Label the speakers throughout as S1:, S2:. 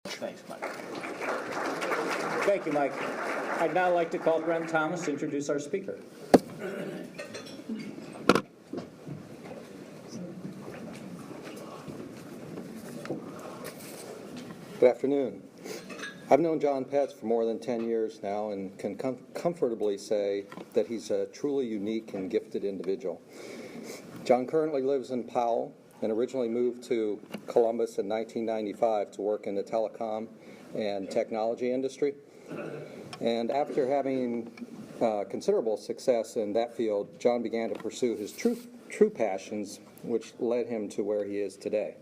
S1: Thanks, Mike.
S2: Thank you, Mike. I'd now like to call Brent Thomas to introduce our speaker.
S3: Good afternoon. I've known Jon Petz for more than 10 years now and can comfortably say that he's a truly unique and gifted individual. Jon currently lives in Powell and originally moved to Columbus in 1995 to work in the telecom and technology industry. And after having considerable success in that field, Jon began to pursue his true passions, which led him to where he is today.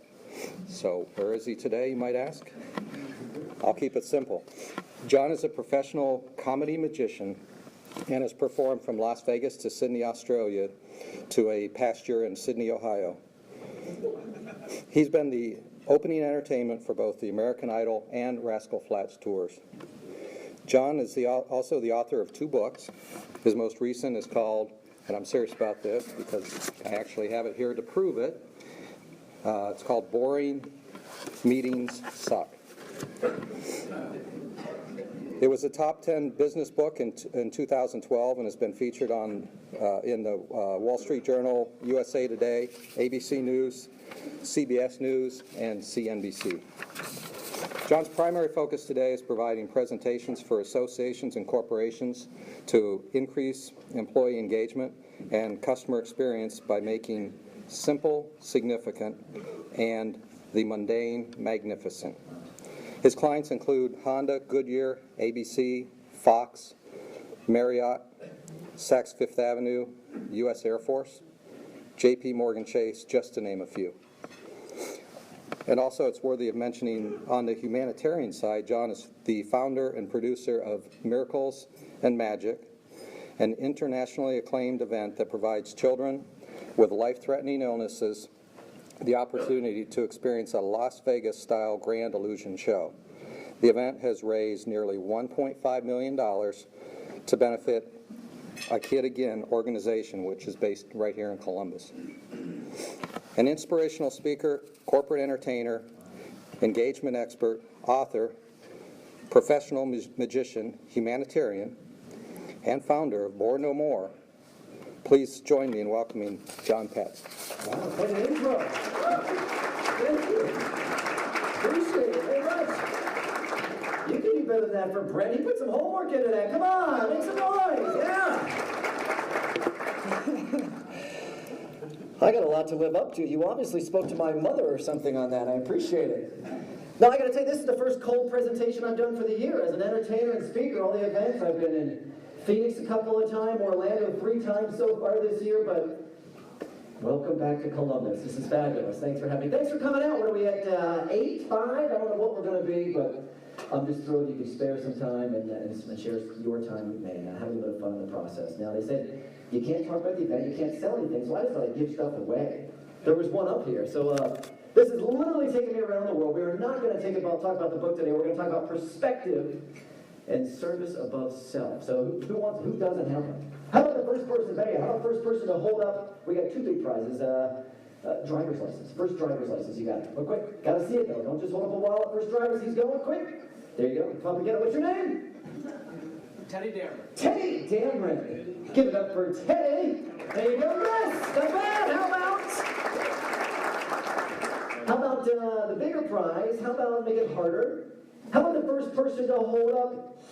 S3: So where is he today, you might ask? I'll keep it simple. Jon is a professional comedy magician and has performed from Las Vegas to Sydney, Australia, to a pasture in Sydney, Ohio. He's been the opening entertainment for both the American Idol and Rascal Flatts tours. Jon is also the author of 2 books. His most recent is called, and I'm serious about this because I actually have it here to prove it, it's called Boring Meetings Suck. It was a top 10 business book in 2012 and has been featured in the Wall Street Journal, USA Today, ABC News, CBS News, and CNBC. Jon's primary focus today is providing presentations for associations and corporations to increase employee engagement and customer experience by making simple significant and the mundane magnificent. His clients include Honda, Goodyear, ABC, Fox, Marriott, Saks Fifth Avenue, U.S. Air Force, J.P. Morgan Chase, just to name a few. And also it's worthy of mentioning on the humanitarian side, Jon is the founder and producer of Miracles and Magic, an internationally acclaimed event that provides children with life-threatening illnesses the opportunity to experience a Las Vegas-style grand illusion show. The event has raised nearly $1.5 million to benefit a Kid Again organization, which is based right here in Columbus. An inspirational speaker, corporate entertainer, engagement expert, author, professional magician, humanitarian, and founder of More No More, please join me in welcoming Jon Petz.
S4: Wow, what an intro. Thank you. Appreciate it very much. You can do better than that for Brent. He put some homework into that. Come on, make some noise. Yeah. I got a lot to live up to. You obviously spoke to my mother or something on that. I appreciate it. Now, I got to tell you, this is the first cold presentation I've done for the year. As an entertainer and speaker, all the events I've been in. Phoenix a couple of times, Orlando 3 times so far this year, but welcome back to Columbus. This is fabulous. Thanks for having me. Thanks for coming out. What are we at, 8, 5? I don't know what we're going to be, but I'm just thrilled you could spare some time and share your time with me and have a little bit of fun in the process. Now, they said you can't talk about the event, you can't sell anything, so I just thought I'd give stuff away. There was one up here, so this is literally taking me around the world. We are not going to talk about the book today. We're going to talk about perspective and service above self. So who doesn't have one? How about the first person, Betty? How about the first person to hold up? We got 2 big prizes. Driver's license. First driver's license, you got it. But quick, gotta see it though. Don't just hold up a wallet. First driver's, he's going quick. There you go. Probably get it. What's your name?
S1: Teddy Dameron.
S4: Teddy Dameron. Give it up for Teddy. There you go. Yes, not bad. How about the bigger prize? How about make it harder? How about the first person to hold up?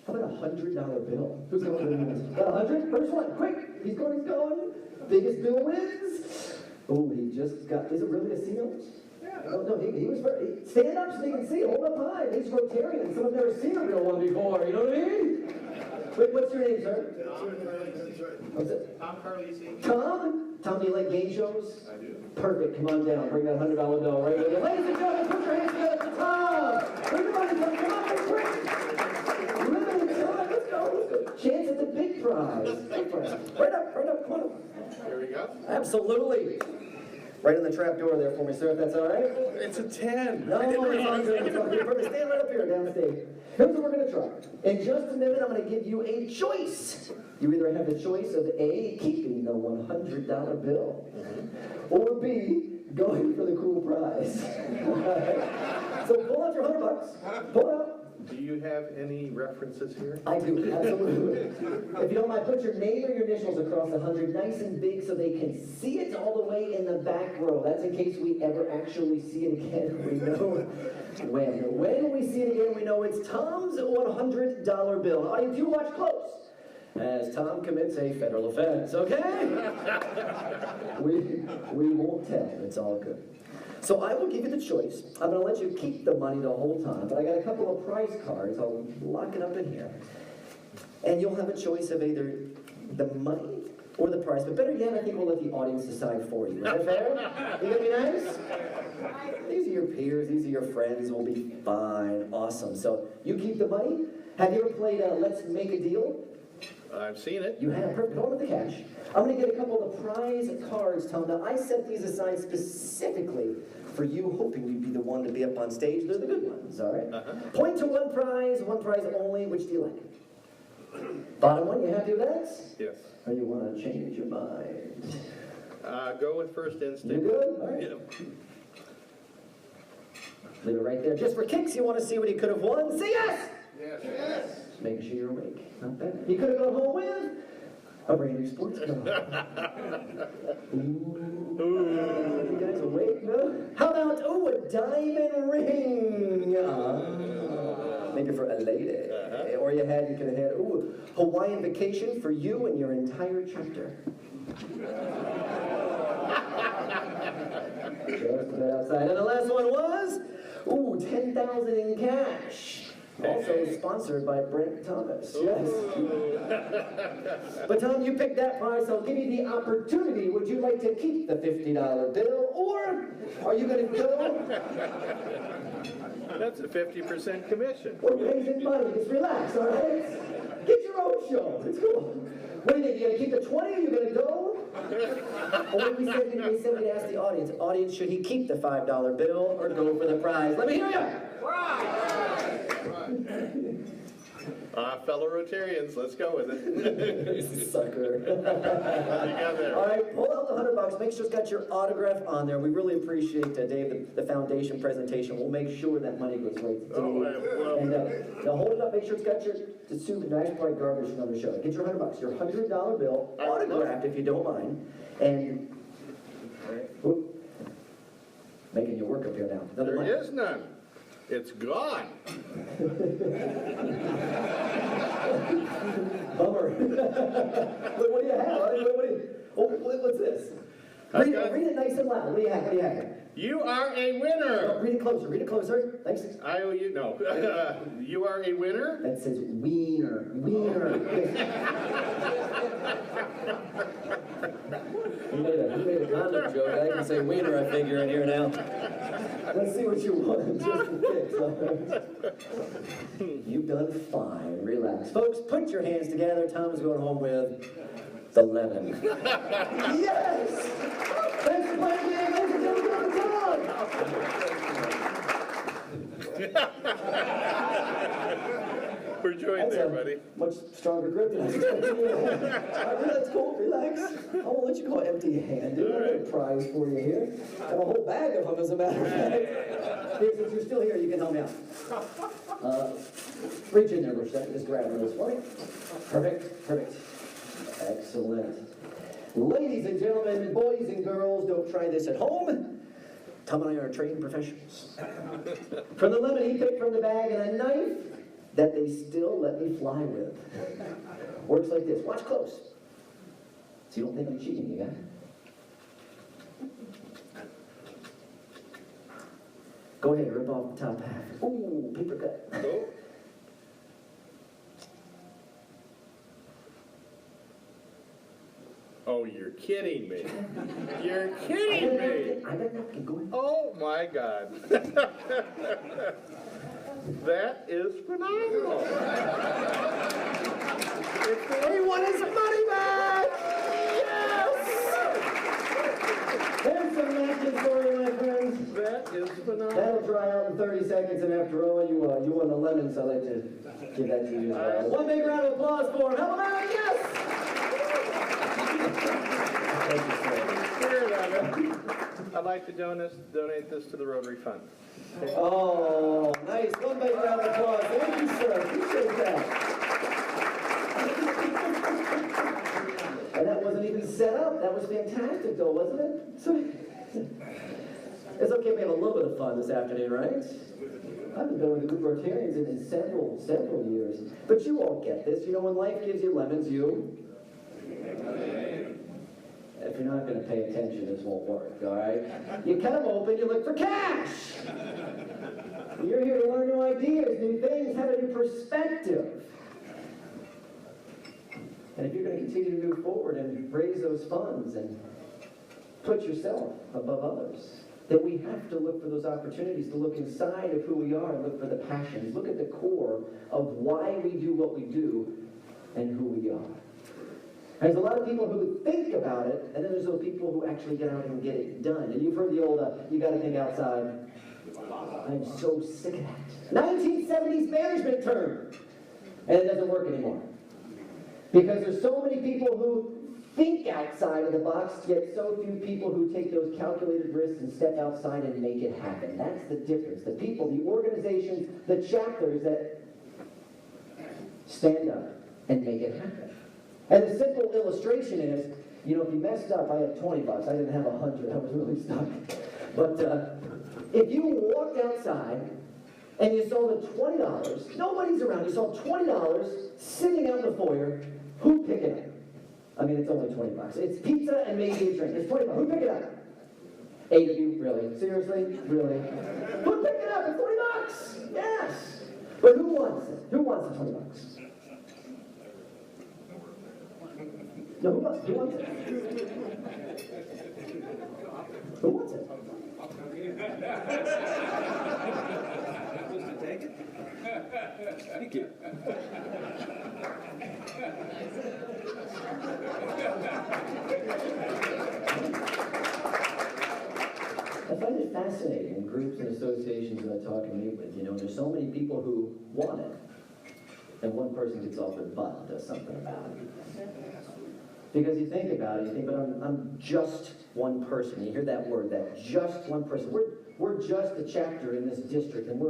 S4: How about a $100 bill? Who's going to win? Got 100? First one, quick! He's going. Biggest bill wins. Oh, he just got. Is it really a seal? Yeah. No, he was. Stand up so you can see. Hold up high. He's Rotarian. Some have never seen a real one before. You know what I mean? Wait, what's your name, sir? What's it?
S5: Tom Carlisi.
S4: Tom, do you like game shows?
S5: I do.
S4: Perfect. Come on down. Bring that $100 bill right with you. Ladies and gentlemen, put your hands together for Tom. Bring the money. Come on, quick. Let's go. Chance at the big prize. Right up. Come on.
S5: Here we go.
S4: Absolutely. Right in the trap door there for me, sir, if that's all right.
S5: It's a 10.
S4: No, it's all good. Stand right up here, downstage. Here's what we're going to try. In just a minute, I'm going to give you a choice. You either have the choice of A, keeping the $100 bill, or B, going for the cool prize. So pull out your $100. Pull it out.
S5: Do you have any references here?
S4: I do, absolutely. If you don't mind, put your name or your initials across the 100, nice and big so they can see it all the way in the back row. That's in case we ever actually see it again. We know when. When we see it again, we know it's Tom's $100 bill. Audience, you watch close as Tom commits a federal offense, okay? We won't tell. It's all good. So I will give you the choice. I'm going to let you keep the money the whole time, but I got a couple of prize cards. I'll lock it up in here. And you'll have a choice of either the money or the prize. But better yet, I think we'll let the audience decide for you. Is that fair? You going to be nice? These are your peers. These are your friends. We'll be fine. Awesome. So you keep the money. Have you ever played Let's Make a Deal?
S5: I've seen it.
S4: You have. Perfect. Hold on with the cash. I'm going to get a couple of prize cards, Tom. Now, I set these aside specifically for you, hoping you'd be the one to be up on stage. They're the good ones, all right? Point to one prize only. Which do you like? Bottom one, you happy with that?
S5: Yes.
S4: Or you want to change your mind?
S5: Go with first instinct.
S4: You good? All right.
S5: Yeah.
S4: Leave it right there. Just for kicks, you want to see what he could have won? Say yes!
S5: Yes. Yes.
S4: Just making sure you're awake. Not bad. He could have gone home with a brand new sports car. Ooh. You guys awake, no? How about, a diamond ring? Maybe for a lady. Or you could have had, Hawaiian vacation for you and your entire chapter. Just a bit outside. And the last one was, $10,000 in cash. Also sponsored by Brent Thomas. Yes. But Tom, you picked that prize, so I'll give you the opportunity. Would you like to keep the $50 bill, or are you going to go?
S5: That's a 50% commission.
S4: We're raising money. Just relax, all right? Get your own show. It's cool. What do you think? You going to keep the 20, or you going to go? Or we said we'd ask the audience. Audience, should he keep the $5 bill or go for the prize? Let me hear you.
S5: Fellow Rotarians, let's go with it.
S4: Sucker.
S5: You got there.
S4: All right, pull out the $100. Make sure it's got your autograph on there. We really appreciate, Dave, the foundation presentation. We'll make sure that money goes right to Dave.
S5: Oh,
S4: And now hold it up. Make sure it's got your nice bright garbage from the show. Get your $100. Your $100 bill, autographed if you don't mind. And making you work up here now. Another
S5: There
S4: mic.
S5: is none. It's gone.
S4: Bummer. What do you have? What's this? Read it nice and loud. What do you have? Here?
S5: You are a winner.
S4: Read it closer. Thanks.
S5: I owe you, no. You are a winner.
S4: That says wiener. Wiener. He made a condom joke. I can say wiener, I figure, in here now. Let's see what you want. Just for kicks. You've done fine. Relax. Folks, put your hands together. Tom's going home with the lemon. Yes! Thanks for playing, ladies and gentlemen,
S5: We're joined there, buddy.
S4: Much stronger grip than I was expecting you to have. That's cool, relax. I won't let you go empty-handed. I've got a prize for you here. I have a whole bag of them, as a matter of fact. Here, since you're still here, you can help me out. Reach in there, Bush. Just grab one of those for me. Perfect. Excellent. Ladies and gentlemen, boys and girls, don't try this at home. Tom and I are trained professionals. From the lemon he picked from the bag and a knife that they still let me fly with. Works like this. Watch close. So you don't think I'm cheating, you guys? Go ahead, rip off the top half. Ooh, paper cut.
S5: Oh. Oh, you're kidding me. You're kidding me.
S4: I got napkin. Go ahead.
S5: Oh my God. That is phenomenal.
S4: He won his money back! Yes! There's some napkins for you, my friends.
S5: That is phenomenal.
S4: That'll dry out in 30 seconds, and after all, you won the lemon, so I'd like to give that to you as well. One big round of applause for him. Hello, man, yes! Thank you, sir.
S5: Clear it I'd like to donate this to the Rotary Fund.
S4: Oh, nice. One big round of applause. Thank you, sir. Appreciate that. And that wasn't even set up. That was fantastic, though, wasn't it? It's okay if we have a little bit of fun this afternoon, right? I've been with a group of Rotarians in several years. But you won't get this. You know, when life gives you lemons, if you're not going to pay attention, this won't work, all right? You cut them open, you look for cash. You're here to learn new ideas, new things, have a new perspective. And if you're going to continue to move forward and raise those funds and put yourself above others, then we have to look for those opportunities to look inside of who we are and look for the passions. Look at the core of why we do what we do and who we are. There's a lot of people who think about it, and then there's those people who actually get out and get it done. And you've heard the old, you got to think outside. I'm so sick of that. 1970s management term. And it doesn't work anymore. Because there's so many people who think outside of the box, yet so few people who take those calculated risks and step outside and make it happen. That's the difference. The people, the organizations, the chapters that stand up and make it happen. And the simple illustration is, you know, if you messed up, I have 20 bucks. I didn't have 100. I was really stuck. But if you walked outside and you saw the $20, nobody's around, you saw $20 sitting out in the foyer, who'd pick it up? I mean, it's only 20 bucks. It's pizza and maybe a drink. It's 20 bucks. Who'd pick it up? 8 of you? Really? Seriously? Really? Who'd pick it up? It's 20 bucks. Yes. But who wants it? Who wants the 20 bucks? No, who wants it? Who wants it? Who wants it?
S1: Take it? Thank you.
S4: I find it fascinating in groups and associations that I talk and meet with. You know, there's so many people who want it, and one person gets off their butt and does something about it. Because you think about it, you think, but I'm just one person. You hear that word, that just one person. We're just a chapter in this district, and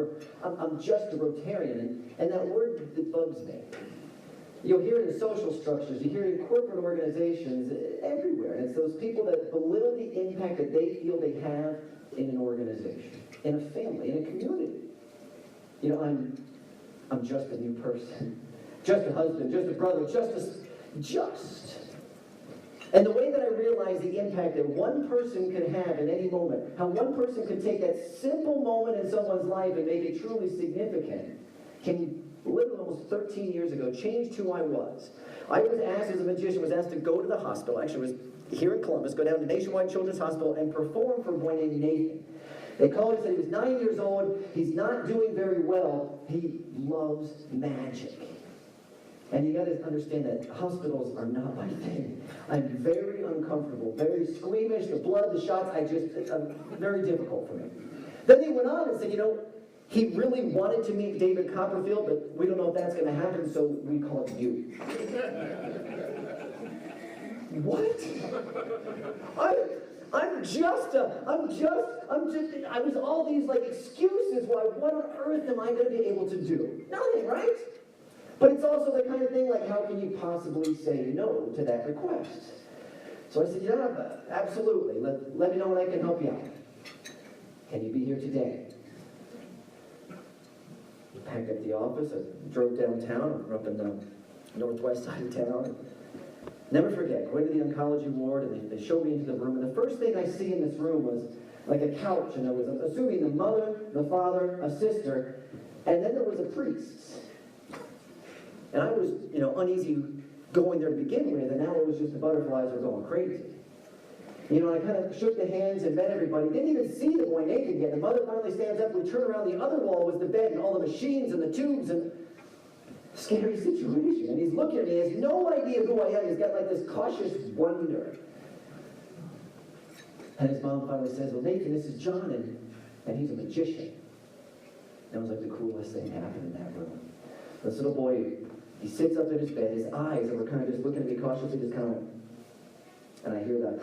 S4: I'm just a Rotarian, and that word that bugs me. You'll hear it in social structures, you hear it in corporate organizations, everywhere. And it's those people that belittle the impact that they feel they have in an organization, in a family, in a community. You know, I'm just a new person, just a husband, just a brother, just. And the way that I realize the impact that one person can have in any moment, how one person can take that simple moment in someone's life and make it truly significant, can literally almost 13 years ago changed who I was. I was asked as a magician, was asked to go to the hospital, actually it was here in Columbus, go down to Nationwide Children's Hospital and perform for a boy named Nathan. They called and said he was 9 years old, he's not doing very well, he loves magic. And you got to understand that hospitals are not my thing. I'm very uncomfortable, very squeamish, the blood, the shots, it's very difficult for me. Then they went on and said, you know, he really wanted to meet David Copperfield, but we don't know if that's going to happen, so we call it you. What? I was all these like excuses why, what on earth am I going to be able to do? Nothing, right? But it's also the kind of thing like, how can you possibly say no to that request? So I said, yeah, absolutely. Let me know when I can help you out. Can you be here today? I packed up the office, I drove downtown, we're up in the northwest side of town. Never forget, going to the oncology ward, and they showed me into the room, and the first thing I see in this room was like a couch, and there was, I'm assuming, the mother, the father, a sister, and then there was a priest. And I was, you know, uneasy going there to begin with, and now it was just the butterflies were going crazy. You know, I kind of shook the hands and met everybody. Didn't even see the boy Nathan yet. The mother finally stands up, we turn around, the other wall was the bed and all the machines and the tubes, and scary situation. And he's looking at me, he has no idea who I am. He's got like this cautious wonder. And his mom finally says, well, Nathan, this is John, and he's a magician. That was like the coolest thing that happened in that room. This little boy, he sits up in his bed, his eyes that were kind of just looking at me cautiously, just kind of, and I hear that.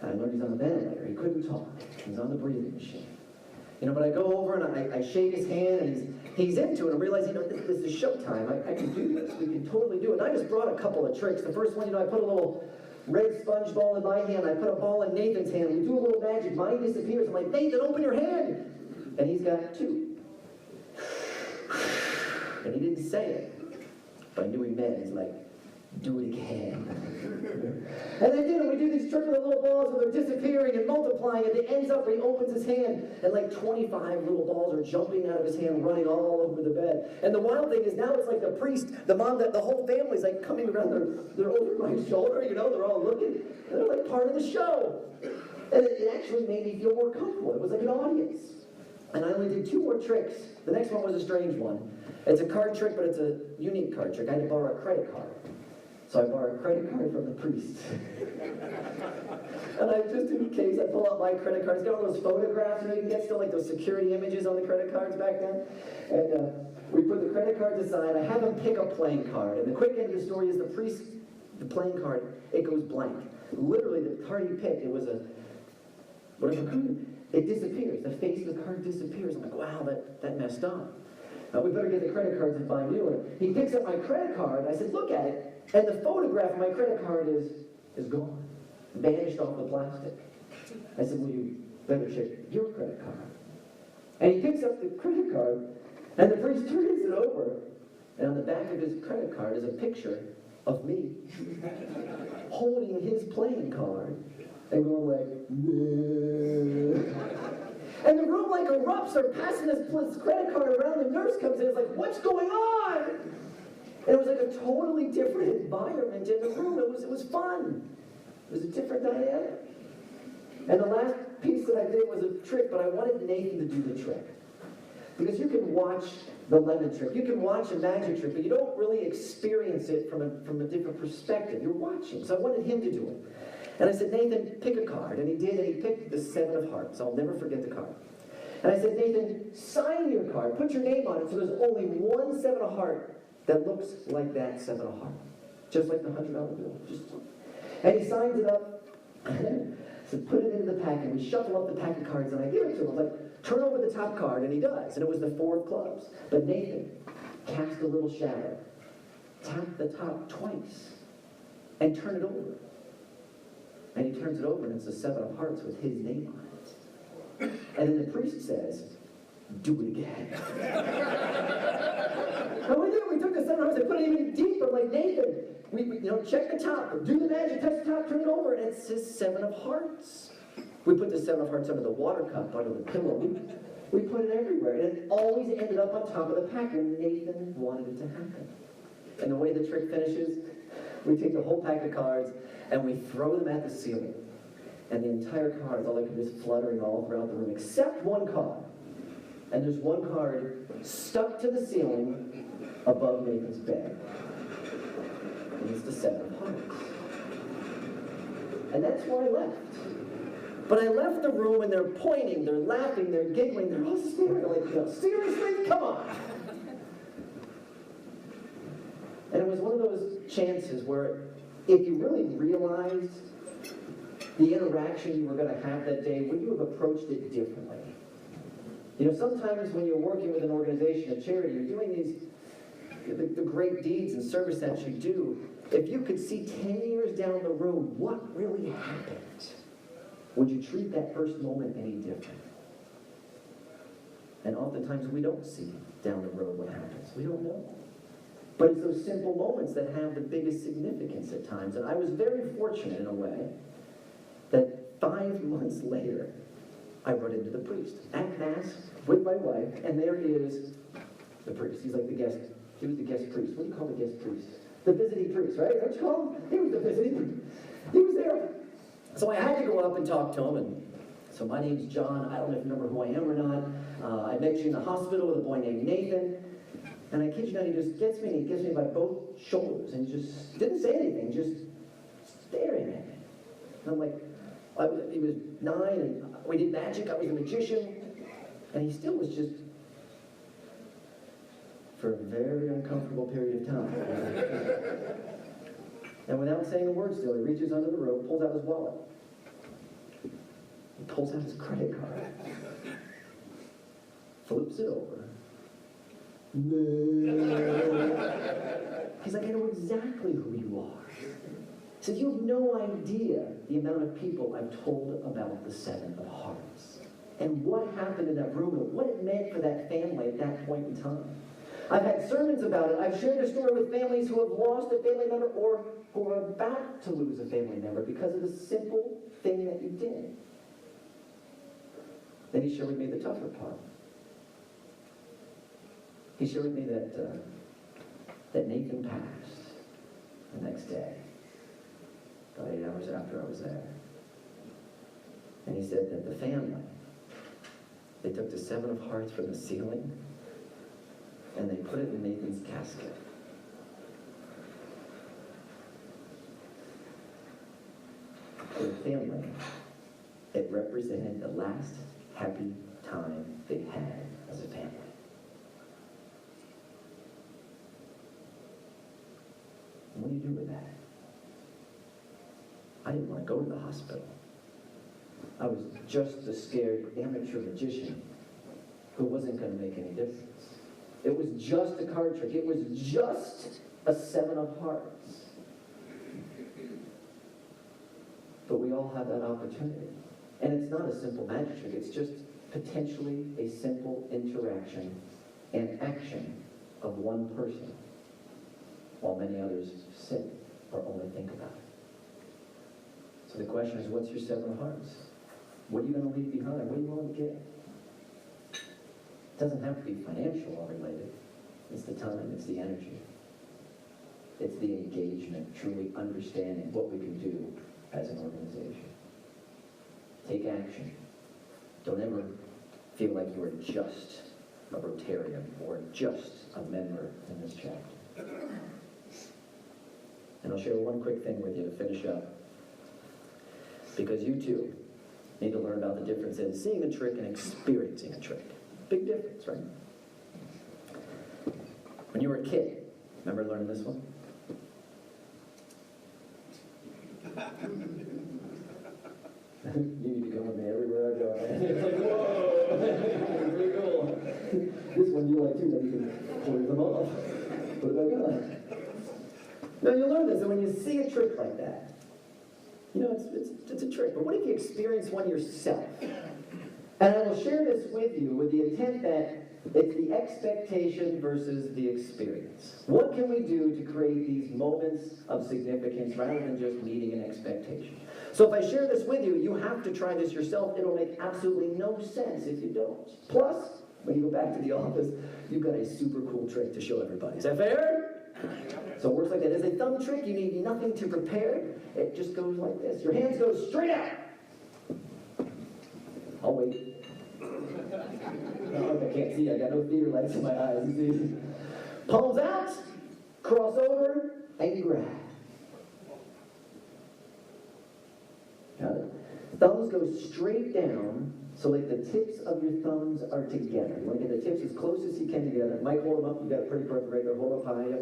S4: I learned he's on the ventilator. He couldn't talk. He's on the breathing machine. But I go over and I shake his hand, and he's into it. I realize, this is showtime. I can do this. We can totally do it. And I just brought a couple of tricks. The first one, I put a little red sponge ball in my hand. I put a ball in Nathan's hand. We do a little magic. Mine disappears. I'm like, Nathan, open your hand. And he's got two. And he didn't say it, but I knew he meant it. He's like, do it again. And they did, and we do these tricks with the little balls where they're disappearing and multiplying, and it ends up where he opens his hand, and like 25 little balls are jumping out of his hand, running all over the bed. And the wild thing is now it's like the priest, the mom, the whole family's like coming around, they're over my shoulder, they're all looking, and they're like part of the show. And it actually made me feel more comfortable. It was like an audience. And I only did 2 more tricks. The next one was a strange one. It's a card trick, but it's a unique card trick. I had to borrow a credit card. So I borrowed a credit card from the priest. And I just, in case, I pull out my credit cards. Got all those photographs, you can get still like those security images on the credit cards back then. And we put the credit cards aside. I have him pick a playing card. And the quick end of the story is the priest, the playing card, it goes blank. Literally, the card he picked, it was a, whatever card, it disappears. The face of the card disappears. I'm like, wow, that messed up. We better get the credit cards and buy new one. He picks up my credit card, and I said, look at it. And the photograph of my credit card is gone, vanished off the plastic. I said, well, you better check your credit card. And he picks up the credit card, and the priest turns it over, and on the back of his credit card is a picture of me holding his playing card and going like, and the room like erupts. They're passing this credit card around. The nurse comes in. It's like, what's going on? And it was like a totally different environment in the room. It was fun. It was a different dynamic. And the last piece that I did was a trick, but I wanted Nathan to do the trick. Because you can watch the lemon trick, you can watch a magic trick, but you don't really experience it from a different perspective. You're watching. So I wanted him to do it. And I said, Nathan, pick a card. And he did, and he picked the 7 of hearts. I'll never forget the card. And I said, Nathan, sign your card. Put your name on it so there's only one 7 of heart that looks like that 7 of heart. Just like the $100 bill. And he signs it up. So put it into the packet. We shuffle up the pack of cards, and I give it to him. I was like, turn over the top card, and he does. And it was the 4 of clubs. But Nathan cast a little shadow. Tap the top twice. And turn it over. And he turns it over, and it's a 7 of hearts with his name on it. And then the priest says, do it again. And we did. We took the 7 of hearts and put it even deeper. I'm like, Nathan, we check the top. Do the magic, touch the top, turn it over, and it says 7 of hearts. We put the 7 of hearts under the water cup, under the pillow. We put it everywhere. And it always ended up on top of the pack, and Nathan wanted it to happen. And the way the trick finishes, we take the whole pack of cards, and we throw them at the ceiling. And the entire card is all like this fluttering all throughout the room, except one card. And there's one card stuck to the ceiling above Nathan's bed. And it's the 7 of hearts. And that's where I left. But I left the room, and they're pointing, they're laughing, they're giggling, they're all staring, like, seriously? Come on! And it was one of those chances where if you really realized the interaction you were going to have that day, would you have approached it differently? Sometimes when you're working with an organization, a charity, you're doing the great deeds and service that you do. If you could see 10 years down the road what really happened, would you treat that first moment any different? And oftentimes we don't see down the road what happens. We don't know. But it's those simple moments that have the biggest significance at times. And I was very fortunate in a way that 5 months later, I run into the priest at Mass with my wife, and there is the priest. He's like the guest. He was the guest priest. What do you call the guest priest? The visiting priest, right? What do you call him? He was the visiting priest. He was there. So I had to go up and talk to him. And so my name's John. I don't know if you remember who I am or not. I met you in the hospital with a boy named Nathan. And I kid you not, he just gets me, and he gets me by both shoulders, and he just didn't say anything, just staring at me. And I'm like, he was 9, and we did magic, I was a magician, and he still was just, for a very uncomfortable period of time. And without saying a word still, he reaches under the robe, pulls out his wallet. He pulls out his credit card, flips it over. He's like, I know exactly who you are. He said, you have no idea the amount of people I've told about the Seven of Hearts and what happened in that room and what it meant for that family at that point in time. I've had sermons about it. I've shared a story with families who have lost a family member or who are about to lose a family member because of the simple thing that you did. Then he shared with me the tougher part. He shared with me that Nathan passed the next day, about 8 hours after I was there. And he said that the family, they took the Seven of Hearts from the ceiling and they put it in Nathan's casket. For the family, it represented the last happy time they had as a family. What do you do with that? I didn't want to go to the hospital. I was just a scared amateur magician who wasn't going to make any difference. It was just a card trick. It was just a Seven of Hearts. But we all have that opportunity. And it's not a simple magic trick. It's just potentially a simple interaction and action of one person, while many others sit or only think about it. So the question is, what's your Seven of Hearts? What are you going to leave behind? What are you willing to give? It doesn't have to be financial or related. It's the time, it's the energy. It's the engagement, truly understanding what we can do as an organization. Take action. Don't ever feel like you are just a Rotarian or just a member in this chapter. And I'll share one quick thing with you to finish up. Because you too need to learn about the difference in seeing a trick and experiencing a trick. Big difference, right? When you were a kid, remember learning this one? You need to go with me everywhere I go. It's like, whoa! Pretty cool. This one you like too, then you can pull them off. Put it back on. Now you learn this, and when you see a trick like that, you know, it's a trick. But what if you experience one yourself? And I will share this with you with the intent that it's the expectation versus the experience. What can we do to create these moments of significance rather than just meeting an expectation? So if I share this with you, you have to try this yourself. It'll make absolutely no sense if you don't. Plus, when you go back to the office, you've got a super cool trick to show everybody. Is that fair? So it works like that. As a thumb trick, you need nothing to prepare. It just goes like this. Your hands go straight out. I'll wait. I can't see. I got no theater lights in my eyes. You see? Palms out, cross over, and grab. Got it? Thumbs go straight down, so like the tips of your thumbs are together. You want to get the tips as close as you can together. Mike, hold them up. You got a pretty perfect right there. Hold up high.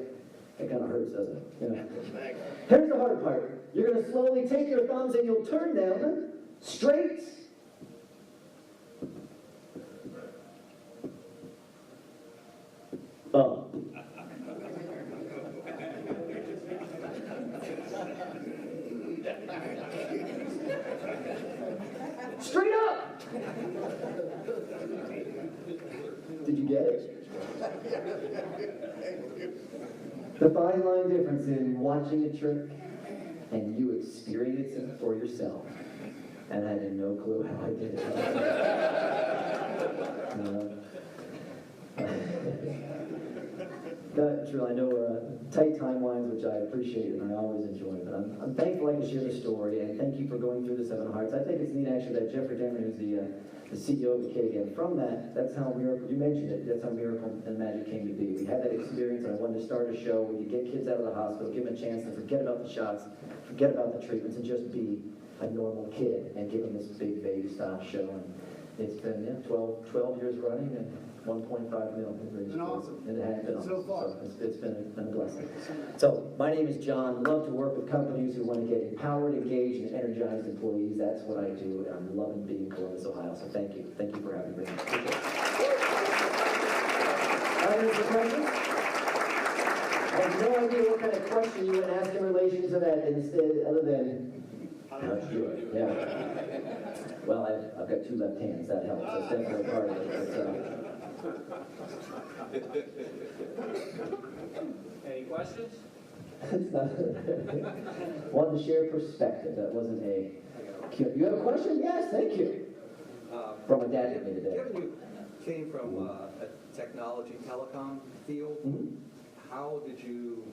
S4: It kind of hurts, doesn't it? You know? Here's the hard part. You're going to slowly take your thumbs and you'll turn them straight. Up. Straight up. Did you get it? The fine line difference in watching a trick and you experiencing it for yourself. And I had no clue how I did it. That's true. I know tight timelines, which I appreciate and I always enjoy. But I'm thankful I can share the story, and thank you for going through the Seven Hearts. I think it's neat actually that Jeffrey Denman, who's the CEO of the KDM, from that's how miracle. You mentioned it. That's how miracle and magic came to be. We had that experience, and I wanted to start a show where you get kids out of the hospital, give them a chance to forget about the shots, forget about the treatments, and just be a normal kid, and give them this big baby style show. It's been, 12 years running and 1.5 million.
S6: Been awesome.
S4: And it has been
S6: So
S4: awesome.
S6: far.
S4: So it's been a blessing. So my name is John. Love to work with companies who want to get empowered, engaged, and energized employees. That's what I do. And I'm loving being in Columbus, Ohio. So thank you. Thank you for having me. Appreciate it. Any questions? I have no idea what kind of question you would ask in relation to that instead, other than how to do it. Yeah. Well, I've got 2 left hands. That helps. That's definitely a part of it.
S2: Any questions?
S4: Wanted to share perspective. That wasn't a. You have a question? Yes, thank you. From a dad with me today.
S3: Given you came from a technology telecom field, how did you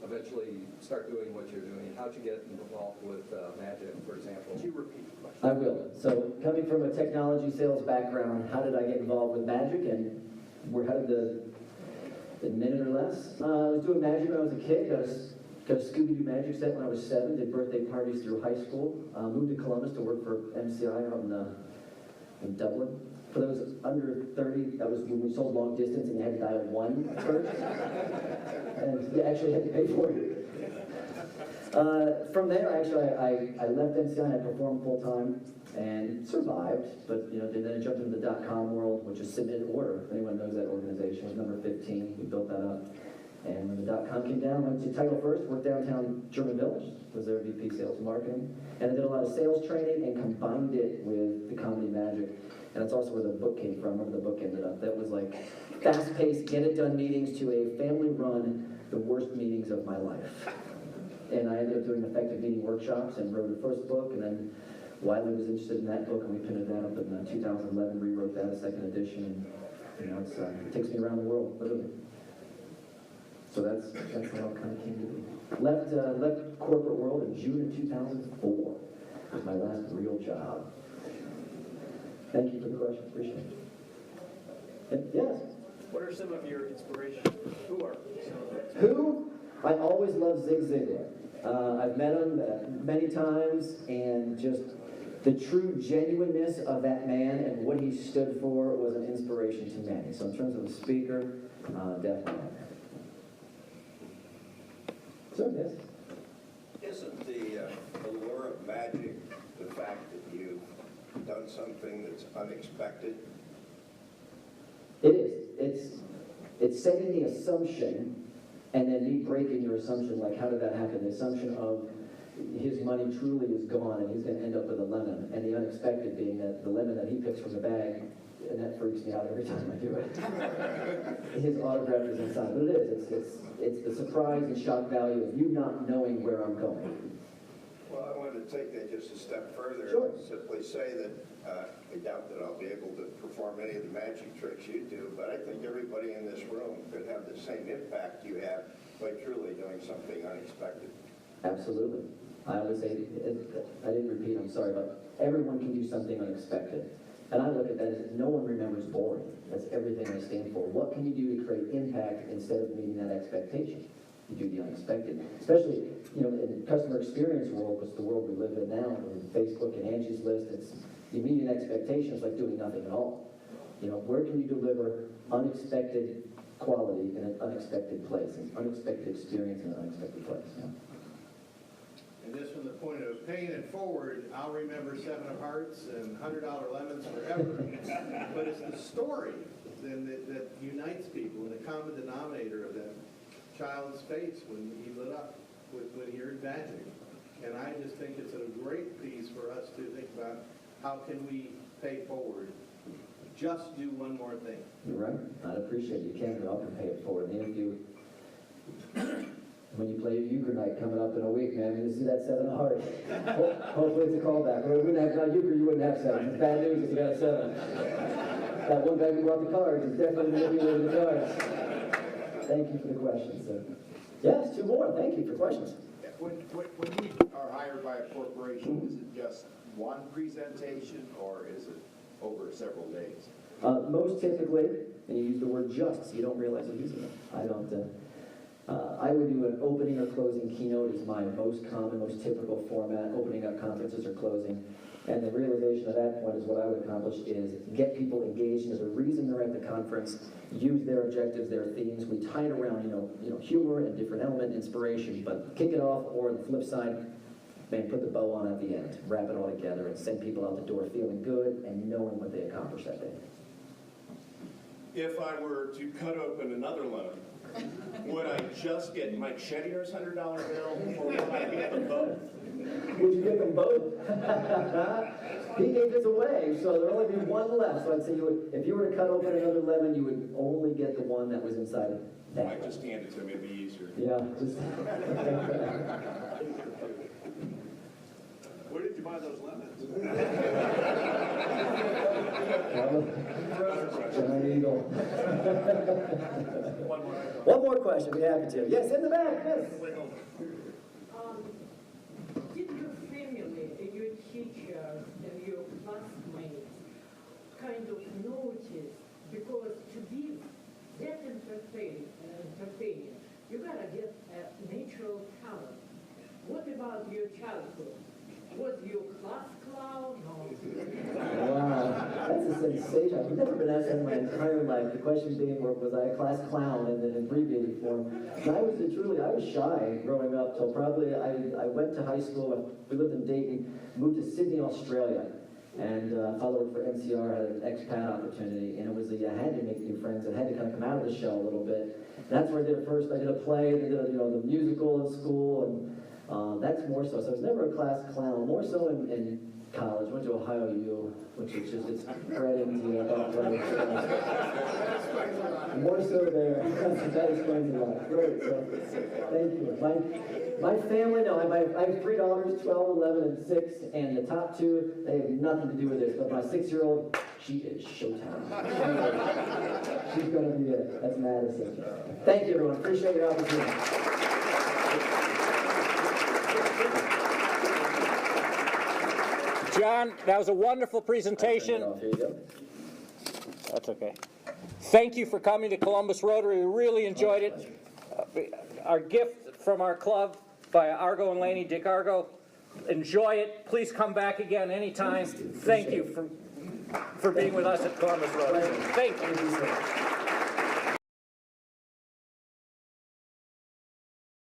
S3: eventually start doing what you're doing? How'd you get involved with Magic, for example? Could you repeat the question?
S4: I will. So, coming from a technology sales background, how did I get involved with Magic, and how did the minute or less? I was doing Magic when I was a kid. Got a Scooby-Doo Magic set when I was 7. Did birthday parties through high school. Moved to Columbus to work for MCI out in Dublin. For those under 30, that was when we sold long distance and you had to dial 1 first. And you actually had to pay for it. From there, actually, I left MCI and I performed full time and survived, but then I jumped into the .com world, which is Submit Order. If anyone knows that organization, it was number 15. We built that up. And when the .com came down, went to Title First, worked downtown German Village, was their VP Sales and Marketing, and I did a lot of sales training and combined it with the Comedy Magic. And that's also where the book came from, where the book ended up. That was like fast-paced, get-it-done meetings to a family-run, the worst meetings of my life. And I ended up doing effective meeting workshops and wrote the first book, and then Wiley was interested in that book, and we pinned that up in 2011, rewrote that, a second edition, and it takes me around the world, literally. So that's how it kind of came to be. Left corporate world in June of 2004. It was my last real job. Thank you for the question. Appreciate it. And yes.
S5: What are some of your inspirations? Who are some of those?
S4: Who? I always loved Zig Ziglar. I've met him many times, and just the true genuineness of that man and what he stood for was an inspiration to many. So in terms of a speaker, definitely. Sir, yes?
S7: Isn't the allure of magic the fact that you've done something that's unexpected?
S4: It is. It's setting the assumption, and then me breaking your assumption, like how did that happen? The assumption of his money truly is gone and he's going to end up with a lemon, and the unexpected being that the lemon that he picks from the bag, and that freaks me out every time I do it. His autograph is inside, but it is. It's the surprise and shock value of you not knowing where I'm going.
S7: Well, I wanted to take that just a step further.
S4: Sure.
S7: Simply say that I doubt that I'll be able to perform any of the magic tricks you do, but I think everybody in this room could have the same impact you have by truly doing something unexpected.
S4: Absolutely. I always say, I didn't repeat, I'm sorry, but everyone can do something unexpected. And I look at that as no one remembers boring. That's everything I stand for. What can you do to create impact instead of meeting that expectation? You do the unexpected. Especially, in the customer experience world, which is the world we live in now, with Facebook and Angie's List, it's you meet an expectation is like doing nothing at all. Where can you deliver unexpected quality in an unexpected place, an unexpected experience in an unexpected place?
S6: And just from the point of paying it forward, I'll remember 7 of Hearts and $100 lemons forever. But it's the story then that unites people, and the common denominator of that child's face when he lit up when he heard magic. And I just think it's a great piece for us to think about how can we pay forward. Just do one more thing.
S4: You're right. I'd appreciate it. You can, but I can pay it forward. And if you, when you play your euchre night coming up in a week, man, you're going to see that 7 of hearts. Hopefully it's a callback. Or we wouldn't have not euchre, you wouldn't have 7. It's bad news if you got a 7. That one guy who brought the cards is definitely going to be with the cards. Thank you for the question, sir. Yes, 2 more. Thank you for questions.
S8: When you are hired by a corporation, is it just one presentation or is it over several days?
S4: Most typically, and you use the word just, so you don't realize I'm using it. I don't. I would do an opening or closing keynote is my most common, most typical format, opening up conferences or closing. And the realization of that point is what I would accomplish is get people engaged into the reason they're at the conference, use their objectives, their themes. We tie it around, humor and different element, inspiration, but kick it off, or on the flip side, man, put the bow on at the end, wrap it all together, and send people out the door feeling good and knowing what they accomplished that day.
S5: If I were to cut open another lemon, would I just get Mike Shetier's $100 bill, or would I get them both?
S4: Would you get them both? He gave his away, so there'll only be one left. So I'd say if you were to cut open another lemon, you would only get the one that was inside of that.
S5: Mike, just hand it to me, it'd be easier.
S4: Yeah, just.
S6: Where did you buy those lemons?
S4: Giant Eagle. One more question, be happy to. Yes, in the back, yes.
S9: Did your family, your teachers, and your classmates kind of notice, because to be that entertaining, you gotta get a natural talent. What about your childhood? Was you a class clown?
S4: Wow, that's a sensation. I've never been asked that in my entire life. The question being, was I a class clown in an abbreviated form? And I was shy growing up till probably I went to high school. We lived in Dayton, moved to Sydney, Australia, and followed for NCR, had an expat opportunity, and it was I had to make new friends. I had to kind of come out of the shell a little bit. And that's where I did it first. I did a play, I did the musical in school, and that's more so. So I was never a class clown. More so in college. Went to Ohio U, which is just it's bred into that place. More so there. That explains a lot. Great. So thank you. My family, no. I have 3 daughters, 12, 11, and 6, and the top 2, they have nothing to do with this. But my 6-year-old, she is showtime. She's gonna be it. That's Madison. Thank you, everyone. Appreciate your opportunity.
S2: John, that was a wonderful presentation.
S4: Here you go.
S2: That's okay. Thank you for coming to Columbus Rotary. We really enjoyed it. Our gift from our club by Argo and Laney, Dick Argo. Enjoy it. Please come back again anytime. Thank you for being with us at Columbus Rotary. Thank you.